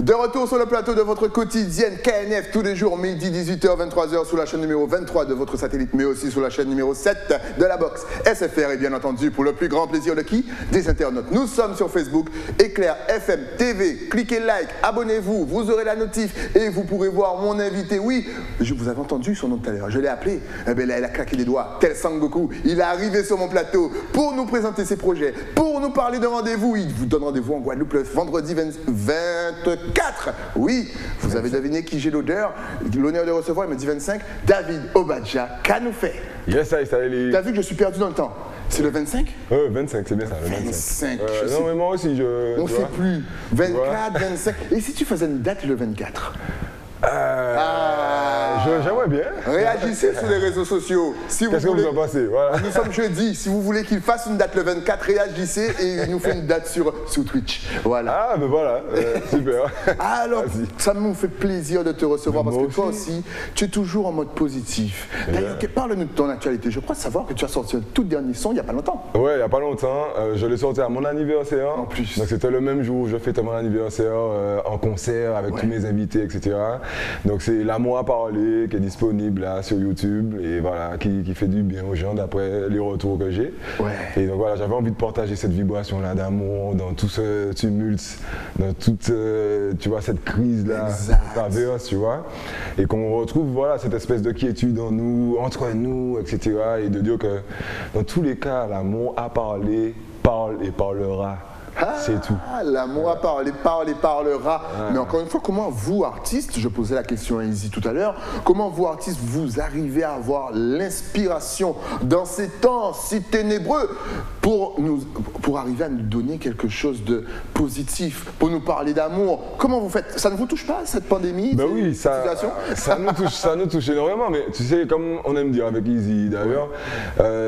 De retour sur le plateau de votre quotidienne KNF tous les jours, midi, 18h, 23h sur la chaîne numéro 23 de votre satellite, mais aussi sur la chaîne numéro 7 de la box SFR et bien entendu pour le plus grand plaisir de qui? Des internautes. Nous sommes sur Facebook, Éclair FM TV. Cliquez like, abonnez-vous, vous aurez la notif et vous pourrez voir mon invité. Oui, vous avez entendu son nom tout à l'heure, je l'ai appelé. Eh bien là, elle a claqué les doigts, tel Sangoku. Il est arrivé sur mon plateau pour nous présenter ses projets, pour nous parler de rendez-vous. Il vous donne rendez-vous en Guadeloupe le vendredi 24. Oui, vous avez deviné qui j'ai l'honneur de recevoir. Il me dit 25. David Obadja Kanoufé. Yes, salut. T'as vu que je suis perdu dans le temps? C'est le 25? 25, c'est bien ça. Le 25. Non, mais moi aussi, je. On ne sait plus. 24, 25. Et si tu faisais une date le 24? J'aimerais bien. Réagissez sur les réseaux sociaux. Si Qu'est-ce que vous en pensez? Voilà. Nous sommes jeudi. Si vous voulez qu'il fasse une date le 24, réagissez et il nous fait une date sur Twitch. Voilà. Ah, ben voilà. Super. Alors, ça me fait plaisir de te recevoir parce que toi aussi, tu es toujours en mode positif. D'ailleurs, parle-nous de ton actualité. Je crois savoir que tu as sorti un tout dernier son il n'y a pas longtemps. Ouais, il n'y a pas longtemps. Je l'ai sorti à mon anniversaire. En plus. Donc c'était le même jour où je fêtais mon anniversaire en concert avec tous mes invités, etc. Donc c'est L'amour à parler qui est disponible là sur YouTube et voilà, qui fait du bien aux gens d'après les retours que j'ai. Ouais. Et donc voilà, j'avais envie de partager cette vibration-là d'amour dans tout ce tumulte, dans toute tu vois, cette crise-là qu'on traverse, tu vois. Et qu'on retrouve voilà, cette espèce de quiétude en nous, entre nous, etc. Et de dire que dans tous les cas, l'amour à parler parle et parlera. C'est tout. L'amour à parler, parle et parlera. Mais encore une fois, comment vous, artistes, je posais la question à Izzy tout à l'heure, comment vous, artistes, vous arrivez à avoir l'inspiration dans ces temps si ténébreux pour arriver à nous donner quelque chose de positif, pour nous parler d'amour? Comment vous faites? Ça ne vous touche pas, cette pandémie? Ben oui, ça nous touche énormément. Mais tu sais, comme on aime dire avec Izzy d'ailleurs,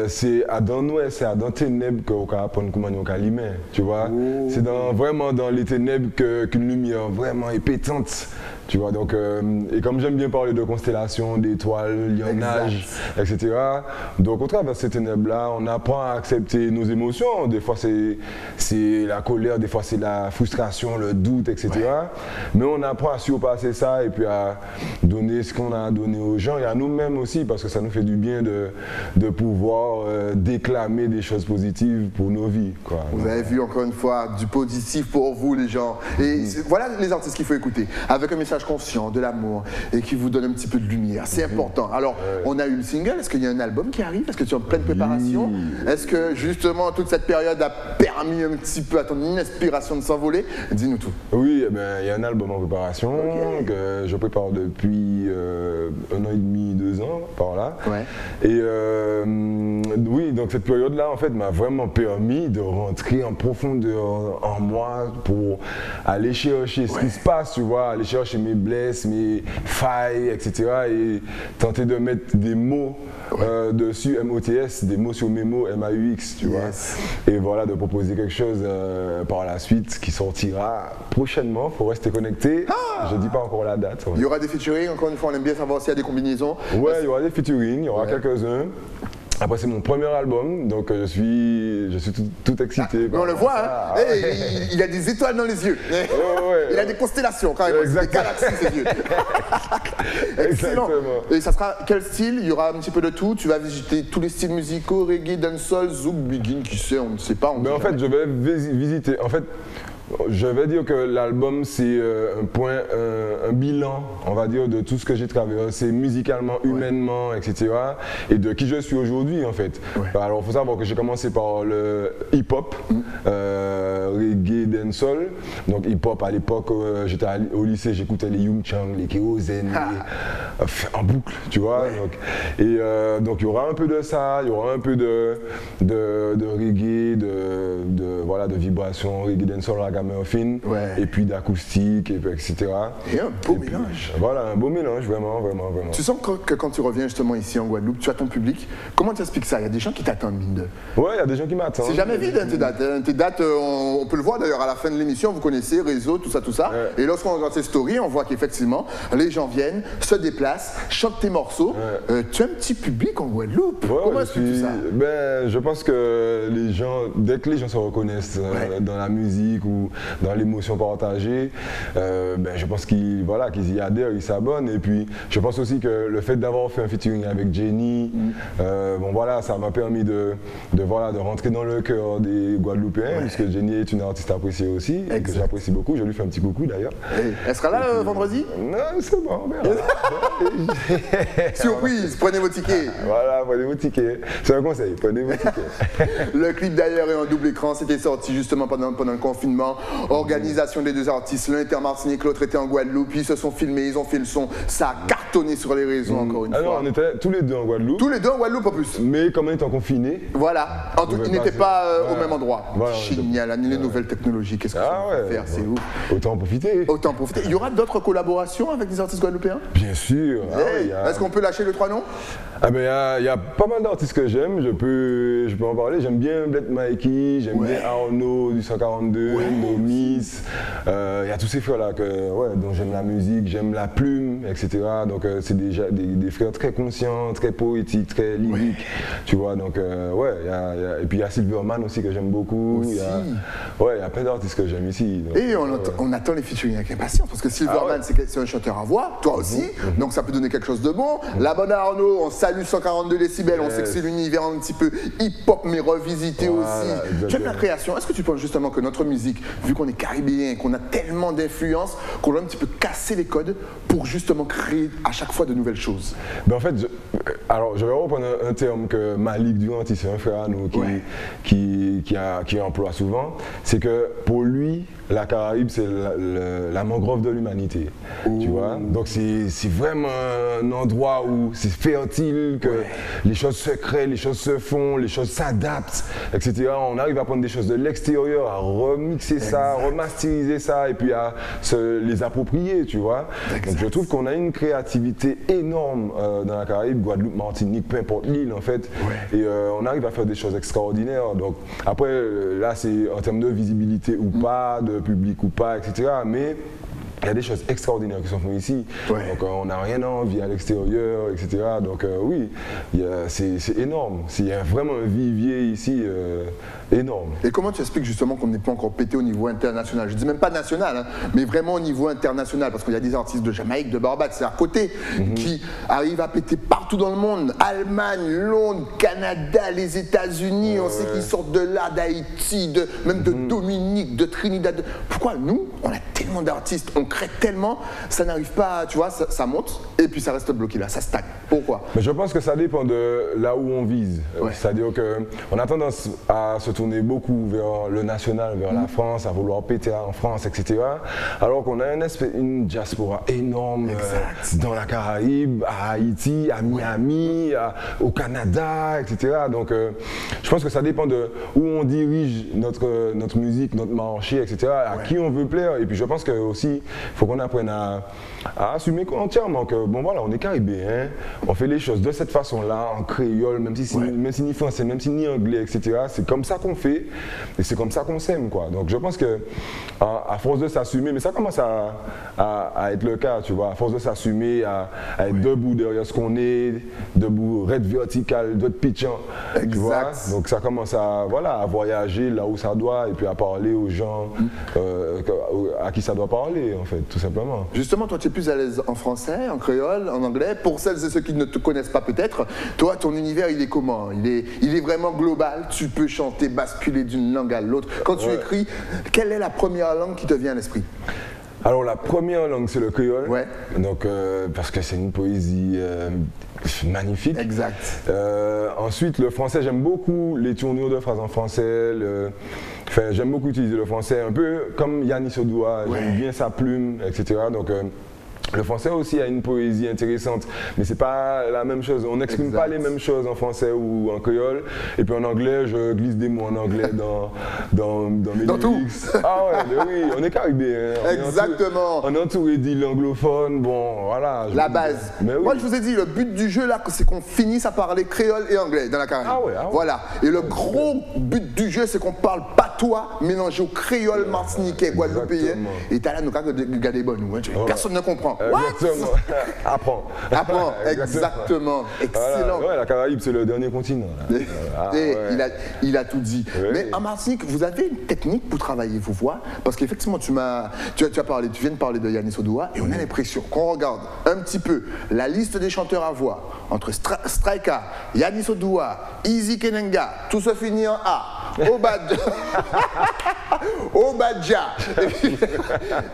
c'est à dans nous, c'est à dans tes ténèbres qu'on va apprendre comment on va l'aimer, tu vois. C'est vraiment dans les ténèbres qu'une lumière vraiment épétante, tu vois. Donc, et comme j'aime bien parler de constellations, d'étoiles, lionnage, etc. Donc au travers de ces ténèbres-là, on apprend à accepter nos émotions. Des fois c'est la colère, des fois c'est la frustration, le doute, etc. Mais on apprend à surpasser ça et puis à donner ce qu'on a donné aux gens et à nous-mêmes aussi, parce que ça nous fait du bien de pouvoir déclamer des choses positives pour nos vies, quoi. Vous avez vu encore une fois du positif pour vous les gens. Et voilà les artistes qu'il faut écouter, avec un message conscient, de l'amour et qui vous donne un petit peu de lumière. C'est important. Alors, on a eu le single, est-ce qu'il y a un album qui arrive? Est-ce que tu es en pleine préparation? Est-ce que justement toute cette période a permis un petit peu à ton inspiration de s'envoler? Dis-nous tout. Oui, eh ben, il y a un album en préparation que je prépare depuis 1 an et demi, 2 ans, par là. Et oui, donc cette période-là, en fait, m'a vraiment permis de rentrer en profondeur en moi pour aller chercher ce qui se passe, tu vois, aller chercher mes blesses, mes failles, etc. et tenter de mettre des mots dessus, MOTS, des mots sur mes mots, MAUX, tu vois. Et voilà, de proposer quelque chose par la suite qui sortira prochainement, il faut rester connecté. Je ne dis pas encore la date. Il y aura des featuring, encore une fois, on aime bien savoir s'il y a des combinaisons. Ouais, il y aura des featuring, il y aura quelques-uns. Après c'est mon premier album, donc je suis tout excité. On le voit, hein. Il a des étoiles dans les yeux. Il a des constellations quand même, des galaxies ses yeux. Excellent. Et ça sera quel style? Il y aura un petit peu de tout. Tu vas visiter tous les styles musicaux, reggae, dancehall, zouk, begin, qui sait, on ne sait pas. Mais en fait, je vais visiter. En fait, je vais dire que l'album c'est un bilan, on va dire, de tout ce que j'ai traversé musicalement, humainement, etc. et de qui je suis aujourd'hui en fait. Alors il faut savoir que j'ai commencé par le hip-hop, reggae, dancehall. Donc hip-hop à l'époque, j'étais au lycée, j'écoutais les Young Chang, les Keozen, en boucle, tu vois. Donc il y aura un peu de ça, il y aura un peu de reggae, de vibration, reggae, dancehall, ragamuffin, et puis d'acoustique, etc. Et un beau mélange. Voilà, un beau mélange, vraiment. Tu sens que quand tu reviens justement ici en Guadeloupe, tu as ton public. Comment tu expliques ça? Il y a des gens qui t'attendent, mine de. Ouais, il y a des gens qui m'attendent. C'est jamais vide, hein, tes dates. Tes dates, on peut le voir d'ailleurs à la fin de l'émission, vous connaissez, réseau, tout ça. Et lorsqu'on regarde ces stories, on voit qu'effectivement, les gens viennent, se déplacent, chantent tes morceaux. Tu as un petit public en Guadeloupe. Comment expliques-tu ça? Je pense que les gens, dès que les gens se reconnaissent dans la musique ou ou dans l'émotion partagée, je pense qu'ils voilà, qu'ils y adhèrent, ils s'abonnent. Et puis je pense aussi que le fait d'avoir fait un featuring avec Jenny, bon voilà, ça m'a permis de rentrer dans le cœur des Guadeloupéens, puisque Jenny est une artiste appréciée aussi, et que j'apprécie beaucoup. Je lui fais un petit coucou d'ailleurs. Elle sera là vendredi? Non, c'est bon, on verra. Surprise, prenez vos tickets. Voilà, prenez vos tickets. C'est un conseil, prenez vos tickets. Le clip d'ailleurs est en double écran, c'était sorti justement pendant le confinement. Organisation des deux artistes, l'un était en Martinique, l'autre était en Guadeloupe. Ils se sont filmés, ils ont fait le son. Ça a cartonné sur les réseaux encore une fois. Alors on était tous les deux en Guadeloupe. Tous les deux en Guadeloupe en plus. Mais comme on était confinés. Voilà, en tout, ils n'étaient pas au même endroit. Voilà, génial, les nouvelles technologies, qu'est-ce que ça peut faire, c'est ouf. Autant en profiter. Autant en profiter. Il y aura d'autres collaborations avec des artistes guadeloupéens? Bien sûr. Est-ce qu'on peut lâcher les 3 noms? Il y a pas mal d'artistes que j'aime, je peux en parler. J'aime bien Bled Mikey, j'aime bien Arnaud du 142, Nomis. Il y a tous ces frères-là dont j'aime la musique, j'aime la plume, etc. Donc c'est déjà des frères très conscients, très poétiques, très lyriques. Tu vois, donc et puis il y a Silverman aussi que j'aime beaucoup. Il y a plein d'artistes que j'aime ici. Donc, et on attend les featuring avec impatience parce que Silverman c'est un chanteur à voix, toi aussi, donc ça peut donner quelque chose de bon. La bonne Arnaud, on salue 142 décibels, on sait que c'est l'univers un petit peu hip-hop mais revisité aussi. J'aime la création. Est-ce que tu penses justement que notre musique, vu qu'on est caribéen, qu'on a tellement d'influence, qu'on doit un petit peu casser les codes pour justement créer à chaque fois de nouvelles choses? En fait, je vais reprendre un terme que Malik Duranty, c'est un frère à nous qui emploie souvent, c'est que pour lui, la Caraïbe, c'est la mangrove de l'humanité, tu vois. Donc c'est vraiment un endroit où c'est fertile, que les choses se créent, les choses se font, les choses s'adaptent, etc. On arrive à prendre des choses de l'extérieur, à remixer ça, remasteriser ça, et puis à se les approprier, tu vois. Donc je trouve qu'on a une créativité énorme dans la Caraïbe, Guadeloupe, Martinique, peu importe l'île en fait, et on arrive à faire des choses extraordinaires. Donc après, là c'est en termes de visibilité ou pas, de public ou pas, etc. Mais il y a des choses extraordinaires qui sont faites ici. Donc on n'a rien à envier à l'extérieur, etc. Donc oui, c'est énorme. Il y a vraiment un vivier ici énorme. Et comment tu expliques justement qu'on n'est pas encore pété au niveau international? Je dis même pas national, mais vraiment au niveau international, parce qu'il y a des artistes de Jamaïque, de Barbade, c'est à côté, qui arrivent à péter partout dans le monde. Allemagne, Londres, Canada, les États-Unis, on sait qu'ils sortent de là, d'Haïti, même de Dominique, de Trinidad. Pourquoi nous, on a tellement d'artistes, on crée tellement, ça n'arrive pas, tu vois, ça monte et puis ça reste bloqué là, ça stagne. Pourquoi? Je pense que ça dépend de là où on vise. C'est-à-dire qu'on a tendance à se tourner beaucoup vers le national, vers la France, à vouloir péter en France, etc. Alors qu'on a une diaspora énorme dans la Caraïbe, à Haïti, à Miami, au Canada, etc. Donc je pense que ça dépend de où on dirige notre musique, notre marché, etc. À qui on veut plaire. Et puis je pense que aussi, il faut qu'on apprenne à assumer entièrement que bon voilà, on est caribéen, on fait les choses de cette façon-là, en créole, même si ni français, même si ni anglais, etc. C'est comme ça qu'on fait et c'est comme ça qu'on s'aime, quoi. Donc je pense que à force de s'assumer, mais ça commence à être le cas, tu vois, à force de s'assumer, à être debout derrière ce qu'on est, debout, raide vertical, d'autres pitchant, tu vois. Donc ça commence à voyager là où ça doit et puis à parler aux gens à qui ça doit parler, en fait, tout simplement. Justement, toi, tu es plus à l'aise en français, en créole, en anglais. Pour celles et ceux qui ne te connaissent pas peut-être, toi, ton univers, il est comment? Il est vraiment global. Tu peux chanter, basculer d'une langue à l'autre. Quand tu écris, quelle est la première langue qui te vient à l'esprit? Alors la première langue c'est le créole, donc, parce que c'est une poésie magnifique. Exact. Ensuite le français, j'aime beaucoup les tournures de phrases en français, j'aime beaucoup utiliser le français, un peu comme Yannis Odoua, j'aime bien sa plume, etc. Donc, le français aussi a une poésie intéressante, mais c'est pas la même chose. On n'exprime pas les mêmes choses en français ou en créole. Et puis en anglais, je glisse des mots en anglais dans mes lyrics. Ah ouais, mais oui, on est caribéen. Exactement. On est entouré d'îles anglophones, bon, voilà. La base. Moi, je vous ai dit, le but du jeu là, c'est qu'on finisse à parler créole et anglais dans la Caraïbe. Voilà. Et le gros but du jeu, c'est qu'on parle patois mélangé au créole martiniquais, guadeloupéen. Et t'as là, nous, regarder bonne, personne ne comprend. Apprends. Exactement. Apprends. Apprends, exactement. Excellent. Voilà. Ouais, la Caraïbe, c'est le dernier continent. Il a tout dit. Ouais. Mais en Martinique, vous avez une technique pour travailler vos voix? Parce qu'effectivement, tu viens de parler de Yanis Odoa et on a l'impression qu'on regarde un petit peu la liste des chanteurs à voix entre Straika, Yanis Odoa, Easy Kenenga, tout se finit en A, Obadja,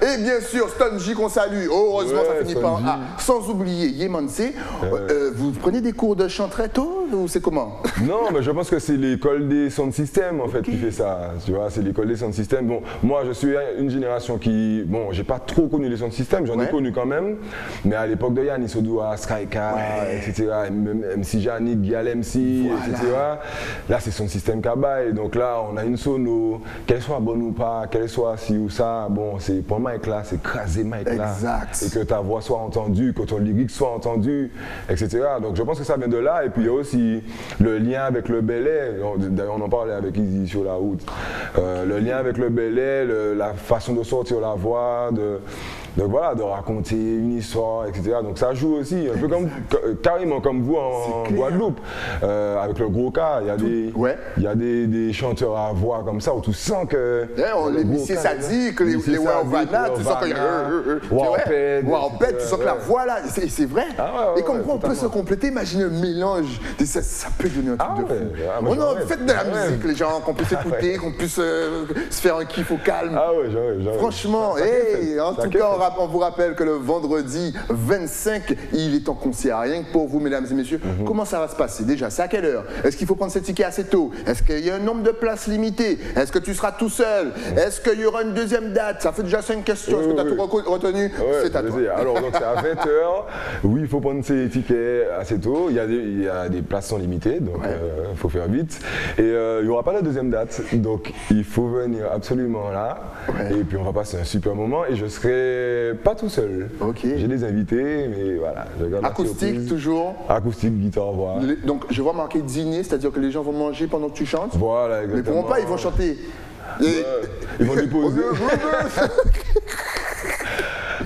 et bien sûr Stonji qu'on salue, heureusement ça finit par un A, sans oublier Yemanse. Vous prenez des cours de chant très tôt ou c'est comment? Non, mais je pense que c'est l'école des sound systems en fait qui fait ça, tu vois, c'est l'école des sound systems. Bon, moi je suis une génération qui, bon, j'ai pas trop connu les sound systems, j'en ai connu quand même, mais à l'époque de Yanis Odoa, Straika, etc., même MC Janik, Gyal MC, etc., là c'est sound system Kabaï, donc là on a une sono, qu'elle soit bonne ou pas, qu'elle soit ci ou ça, bon, c'est pour Mike là, c'est craser Mike là, et que ta voix soit entendue, que ton lyrique soit entendu, etc. Donc je pense que ça vient de là, et puis il y a aussi le lien avec le Belay, d'ailleurs on en parlait avec Izzy sur la route, le lien avec le Belay, la façon de sortir la voix, donc voilà, de raconter une histoire, etc. Donc ça joue aussi, un peu carrément comme vous en Guadeloupe, avec le gros cas, il y a des chanteurs à voix comme ça où tu sens que... les Missy Sadiq, les Wawana, tu sens que... Warped, tu sens que la voix là, c'est vrai. Et comme quoi on peut se compléter, imagine un mélange, ça peut devenir un truc de fou. On a fait de la musique, les gens, qu'on puisse écouter, qu'on puisse se faire un kiff au calme. Franchement, en tout cas, on vous rappelle que le vendredi 25, il est en concert. Rien que pour vous, mesdames et messieurs. Comment ça va se passer déjà? C'est à quelle heure? Est-ce qu'il faut prendre ses tickets assez tôt? Est-ce qu'il y a un nombre de places limité? Est-ce que tu seras tout seul? Est-ce qu'il y aura une deuxième date? Ça fait déjà 5 questions. Est-ce que tu as tout retenu? C'est à toi. Alors, donc c'est à 20h. Oui, il faut prendre ses tickets assez tôt. Il y a des places sont limitées, donc il faut faire vite. Et il n'y aura pas de deuxième date. Donc, il faut venir absolument là. Et puis, on va passer un super moment. Et je serai pas tout seul. J'ai des invités, mais voilà. Acoustique toujours? Acoustique, guitare, voix. Donc je vois marqué dîner, c'est-à-dire que les gens vont manger pendant que tu chantes? Voilà, exactement. Mais ils pourront pas, ils vont chanter. Ils vont déposer.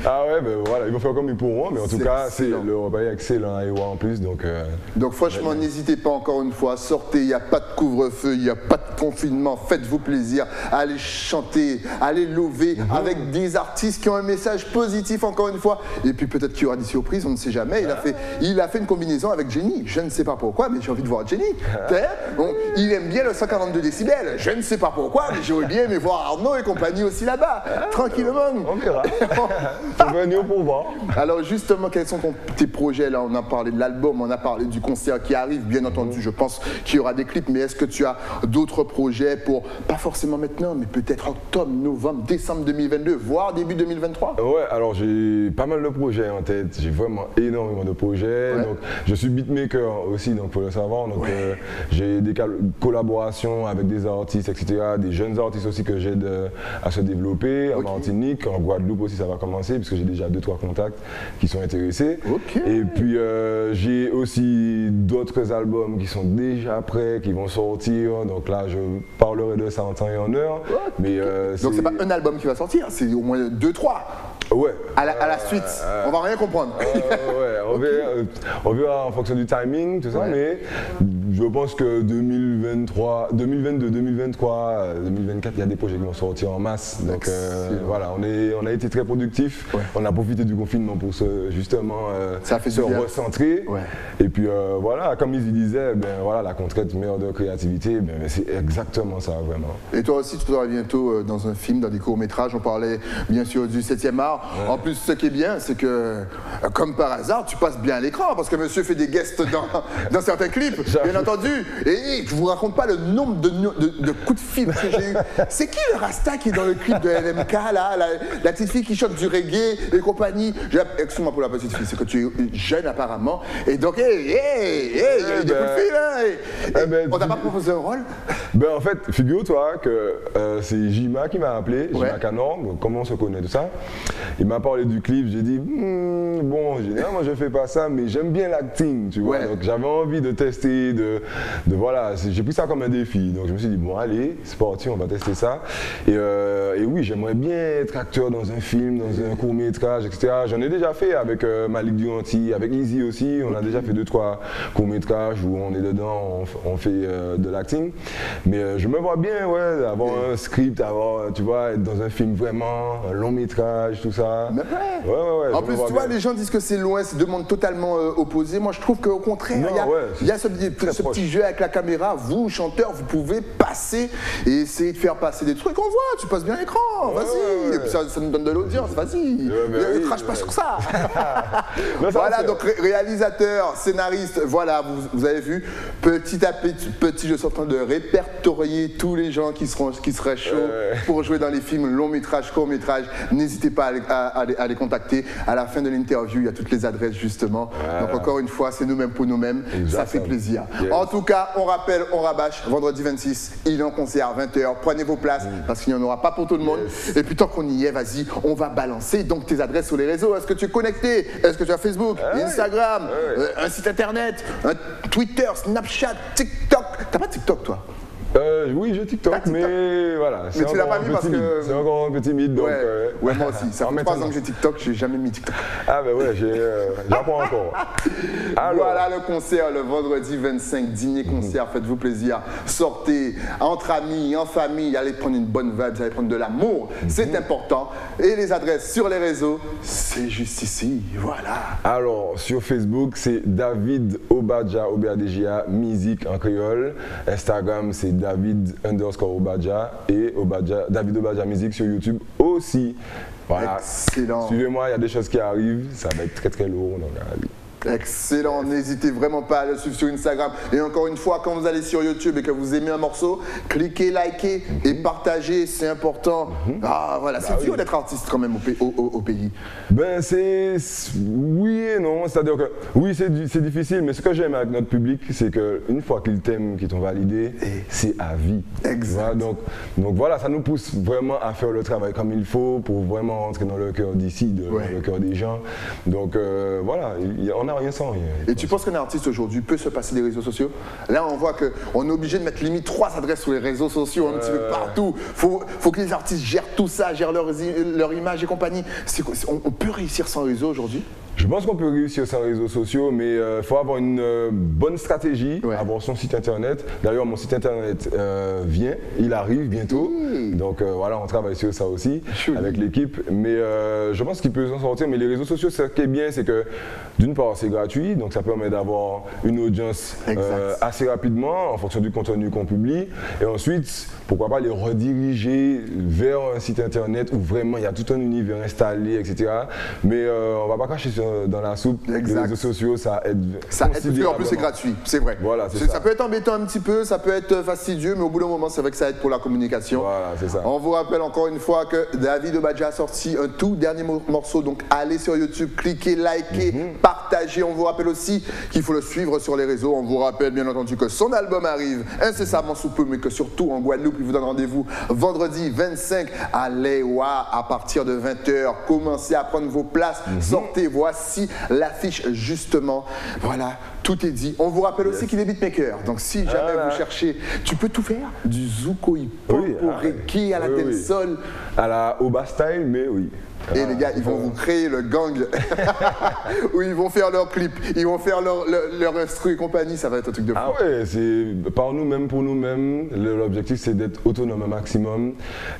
Ah ouais, ben voilà, ils vont faire comme ils pourront, mais en tout cas, le repas est excellent à Ewa en plus. Donc franchement, n'hésitez pas encore une fois, sortez, il n'y a pas de couvre-feu, il n'y a pas de confinement, faites-vous plaisir, allez chanter, allez louver avec des artistes qui ont un message positif encore une fois. Et puis peut-être qu'il y aura des surprises, on ne sait jamais. Il a fait une combinaison avec Jenny, je ne sais pas pourquoi, mais j'ai envie de voir Jenny. Il aime bien le 142 décibels, je ne sais pas pourquoi, mais j'aurais bien aimé voir Arnaud et compagnie aussi là-bas, tranquillement. On verra. Faut venir pour voir. Alors justement, quels sont tes projets là? On a parlé de l'album, on a parlé du concert qui arrive, bien entendu, je pense qu'il y aura des clips, mais est-ce que tu as d'autres projets pour, pas forcément maintenant, mais peut-être octobre, novembre, décembre 2022, voire début 2023? Ouais, alors j'ai pas mal de projets en tête, j'ai vraiment énormément de projets. Donc, je suis beatmaker aussi, donc faut le savoir. Donc j'ai des collaborations avec des artistes, etc., des jeunes artistes aussi que j'aide à se développer en Martinique, en Guadeloupe aussi ça va commencer, parce que j'ai déjà 2-3 contacts qui sont intéressés. Et puis j'ai aussi d'autres albums qui sont déjà prêts, qui vont sortir. Donc là, je parlerai de ça en temps et en heure. Mais donc c'est pas un album qui va sortir, c'est au moins 2-3. Ouais. À la suite, on va rien comprendre. On verra en fonction du timing, tout ça, mais je pense que 2023, 2022, 2023, 2024, il y a des projets qui vont sortir en masse. Donc voilà, on a été très productifs. On a profité du confinement pour justement se recentrer. Et puis voilà, comme ils disaient, voilà, la contrainte meilleure de créativité, c'est exactement ça, vraiment. Et toi aussi, tu seras bientôt dans un film, dans des courts-métrages. On parlait bien sûr du 7e art. En plus, ce qui est bien, c'est que, comme par hasard, tu passes bien à l'écran, parce que monsieur fait des guests dans certains clips, bien entendu. Et je vous raconte pas le nombre de coups de fil que j'ai eu. C'est qui le Rasta qui est dans le clip de LMK, là, la petite fille qui chante du reggae et compagnie? Excuse-moi pour la petite fille, c'est que tu es jeune apparemment. Et donc, il y a eu des coups de fil, hein. On t'a pas proposé un rôle? Ben en fait, figure-toi que c'est Jima qui m'a appelé, Jima Canor, donc comment on se connaît, tout ça. Il m'a parlé du clip, j'ai dit, bon, moi je fais pas ça, mais j'aime bien l'acting, tu vois. Donc j'avais envie de tester, voilà, j'ai pris ça comme un défi. Donc je me suis dit, bon allez, c'est parti, on va tester ça. Et oui, j'aimerais bien être acteur dans un film, dans un court-métrage, etc. J'en ai déjà fait avec Malik Duranti, avec Easy aussi, on a déjà fait 2-3 courts-métrages où on est dedans, on fait de l'acting. Mais je me vois bien, avoir un script, tu vois, être dans un film vraiment, un long métrage, tout ça. Mais en plus, tu vois, les gens disent que c'est loin, c'est deux mondes totalement opposés. Moi, je trouve qu'au contraire, il y a ce petit jeu avec la caméra. Vous, chanteurs, vous pouvez passer et essayer de faire passer des trucs. On voit, tu passes bien l'écran, vas-y. Et puis ça nous donne de l'audience, vas-y. Ne crache pas sur ça. Voilà, donc réalisateur, scénariste, voilà, vous avez vu, petit à petit, je suis en train de répertorier tous les gens qui seraient chauds pour jouer dans les films, long métrage, court métrage. N'hésitez pas à les contacter. À la fin de l'interview, il y a toutes les adresses justement. Donc encore une fois, c'est nous-mêmes pour nous-mêmes. Ça fait plaisir. En tout cas, on rappelle, on rabâche, vendredi 26, il est en concert à 20h. Prenez vos places parce qu'il n'y en aura pas pour tout le monde. Et puis tant qu'on y est, vas-y, on va balancer donc tes adresses sur les réseaux. Est-ce que tu es connecté? Est-ce que tu as Facebook, Instagram, un site internet, un Twitter, Snapchat, TikTok? T'as pas TikTok toi? Oui, j'ai TikTok, mais voilà. Mais tu l'as pas mis parce que. C'est encore un petit mythe, donc. Ouais, moi aussi. Ça fait 3 ans que j'ai TikTok, j'ai jamais mis TikTok. Ah, ben ouais, j'apprends encore. Alors. Voilà le concert, le vendredi 25, dîner-concert, faites-vous plaisir. Sortez entre amis, en famille, allez prendre une bonne vibe, allez prendre de l'amour, c'est important. Et les adresses sur les réseaux, c'est juste ici, voilà. Alors, sur Facebook, c'est David Obadja, OBADJA, musique en créole. Instagram, c'est David_Obadja et David Obadja Musique sur YouTube aussi. Voilà. Excellent. Suivez-moi, il y a des choses qui arrivent, ça va être très très lourd. Donc, excellent, n'hésitez vraiment pas à le suivre sur Instagram. Et encore une fois, quand vous allez sur YouTube et que vous aimez un morceau, cliquez, likez et partagez, c'est important. Ah voilà, c'est dur d'être artiste quand même au pays. Ben c'est oui et non, c'est-à-dire que oui c'est difficile, mais ce que j'aime avec notre public, c'est qu'une fois qu'ils t'aiment, qu'ils t'ont validé, c'est à vie. Exact. Donc voilà, ça nous pousse vraiment à faire le travail comme il faut pour vraiment rentrer dans le cœur d'ici, dans le cœur des gens. Donc voilà, on n'a rien sans rien. Et tu penses qu'un artiste aujourd'hui peut se passer des réseaux sociaux? Là, on voit qu'on est obligé de mettre limite 3 adresses sur les réseaux sociaux, un petit peu partout. Faut que les artistes gèrent tout ça, gèrent leur image et compagnie. On peut réussir sans réseau aujourd'hui? Je pense qu'on peut réussir sans réseaux sociaux, mais il faut avoir une bonne stratégie, avoir son site internet. D'ailleurs, mon site internet il arrive bientôt. Donc voilà, on travaille sur ça aussi avec l'équipe. Mais je pense qu'il peut s'en sortir. Mais les réseaux sociaux, ce qui est bien, c'est que d'une part, c'est gratuit, donc ça permet d'avoir une audience assez rapidement en fonction du contenu qu'on publie. Et ensuite, pourquoi pas les rediriger vers un site internet où vraiment il y a tout un univers installé, etc. Mais on va pas cracher dans la soupe. Les réseaux sociaux, ça aide. Ça aide parce qu'en plus c'est gratuit, c'est vrai. Voilà, ça peut être embêtant un petit peu, ça peut être fastidieux, mais au bout d'un moment, c'est vrai que ça aide pour la communication. Voilà, c'est ça. On vous rappelle encore une fois que David Obadja a sorti un tout dernier morceau, donc allez sur YouTube, cliquez, likez, partagez. On vous rappelle aussi qu'il faut le suivre sur les réseaux. On vous rappelle bien entendu que son album arrive incessamment sous peu, mais que surtout en Guadeloupe, il vous donne rendez-vous vendredi 25 à l'Ewa à partir de 20h. Commencez à prendre vos places, sortez, voici l'affiche justement. Voilà, tout est dit. On vous rappelle aussi qu'il est beatmaker. Donc si jamais vous cherchez, tu peux tout faire. Du zouk hip-hop au reggae, à la dancehall. À la Oba style, mais oui. Et les gars, ils vont vous créer le gang où ils vont faire leurs clips, ils vont faire leur instru et compagnie, ça va être un truc de fou. Ah ouais, c'est par nous-mêmes, pour nous-mêmes. L'objectif, c'est d'être autonome un maximum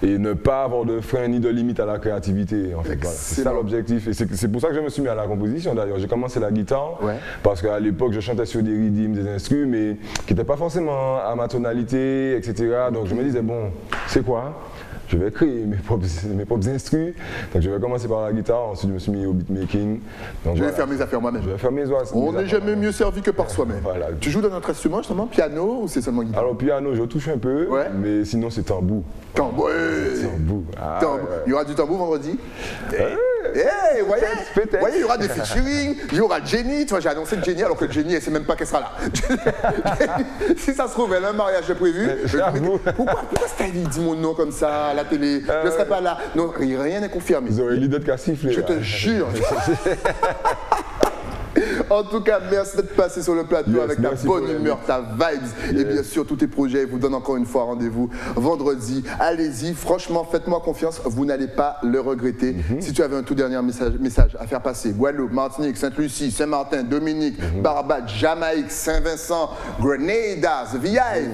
et ne pas avoir de frein ni de limite à la créativité. En fait, voilà. C'est ça l'objectif. Et c'est pour ça que je me suis mis à la composition d'ailleurs. J'ai commencé la guitare parce qu'à l'époque, je chantais sur des rythmes, des instrus, mais qui n'étaient pas forcément à ma tonalité, etc. Donc je me disais, bon, c'est quoi? Je vais créer mes propres instrus. Donc je vais commencer par la guitare, ensuite je me suis mis au beatmaking. Donc, je vais faire mes affaires moi-même. Je vais faire mes affaires. On n'est jamais mieux servi que par soi-même. Voilà. Tu joues dans notre instrument justement, piano ou c'est seulement guitare? Alors piano, je touche un peu, mais sinon c'est tambour. Tambour. Tambour. Il y aura du tambour vendredi. Eh, voyez, Peut-être. voyez, il y aura des featuring, il y aura Jenny. Tu vois, j'ai annoncé Jenny alors que Jenny, elle ne sait même pas qu'elle sera là. Si ça se trouve, elle a un mariage de prévu. Pourquoi Stylie dit mon nom comme ça à la télé? Je ne serai pas là. Non, rien n'est confirmé. Ils auraient l'idée de qu'à siffler. Je te jure. En tout cas, merci d'être passé sur le plateau avec ta bonne humeur, ta vibes et bien sûr tous tes projets. Je vous donne encore une fois rendez-vous vendredi. Allez-y, franchement, faites-moi confiance, vous n'allez pas le regretter. Si tu avais un tout dernier message à faire passer, Guadeloupe, Martinique, Sainte-Lucie, Saint-Martin, Dominique, Barbade, Jamaïque, Saint-Vincent, Grenada,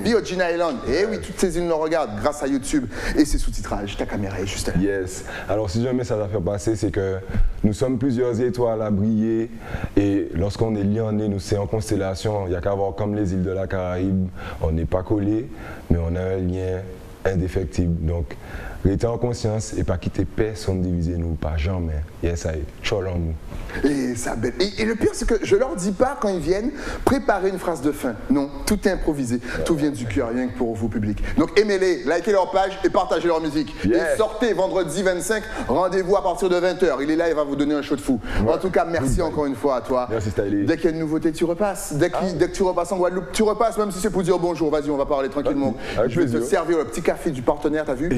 Virgin Island, et oui, toutes ces îles nous regardent grâce à YouTube et ses sous-titrages. Ta caméra est juste là. Yes. Alors si j'ai un message à faire passer, c'est que nous sommes plusieurs étoiles à briller et lorsqu'on est lié en nez, nous c'est en constellation, il n'y a qu'à voir comme les îles de la Caraïbe, on n'est pas collés, mais on a un lien indéfectible. Donc, restez en conscience et pas quitter personne diviser nous, pas jamais. Yes, ça est, cholons nous. Et ça bête. Et le pire, c'est que je leur dis pas quand ils viennent préparer une phrase de fin. Non, tout est improvisé, tout vient du cœur, rien que pour vous public. Donc aimez-les, likez leur page et partagez leur musique. Et sortez vendredi 25, rendez-vous à partir de 20h. Il est là, il va vous donner un show de fou. En tout cas, merci encore une fois à toi. Merci Stylie. Dès qu'il y a une nouveauté, tu repasses. Dès que tu repasses en Guadeloupe, tu repasses, même si c'est pour dire bonjour. Vas-y, on va parler tranquillement. Je vais te servir le petit café du partenaire, t'as vu?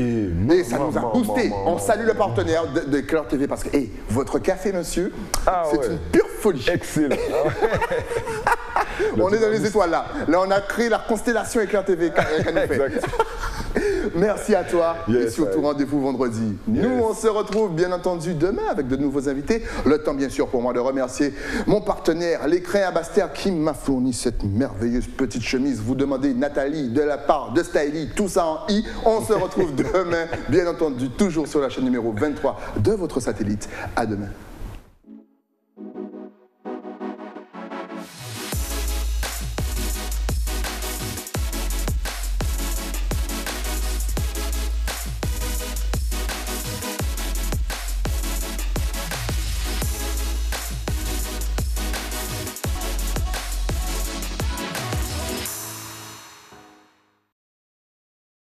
Et ça nous a boosté. On salue le partenaire de Éclair TV parce que, votre café, monsieur, c'est une pure folie. Excellent. On est dans les étoiles là. Là, on a créé la constellation Éclair TV qu'elle nous fait. Merci à toi et surtout rendez-vous vendredi. Nous, on se retrouve bien entendu demain avec de nouveaux invités. Le temps, bien sûr, pour moi de remercier mon partenaire, l'écrin à Basse-Terre, qui m'a fourni cette merveilleuse petite chemise. Vous demandez Nathalie de la part de Stylie, tout ça en I. On se retrouve demain, bien entendu, toujours sur la chaîne numéro 23 de votre satellite. À demain.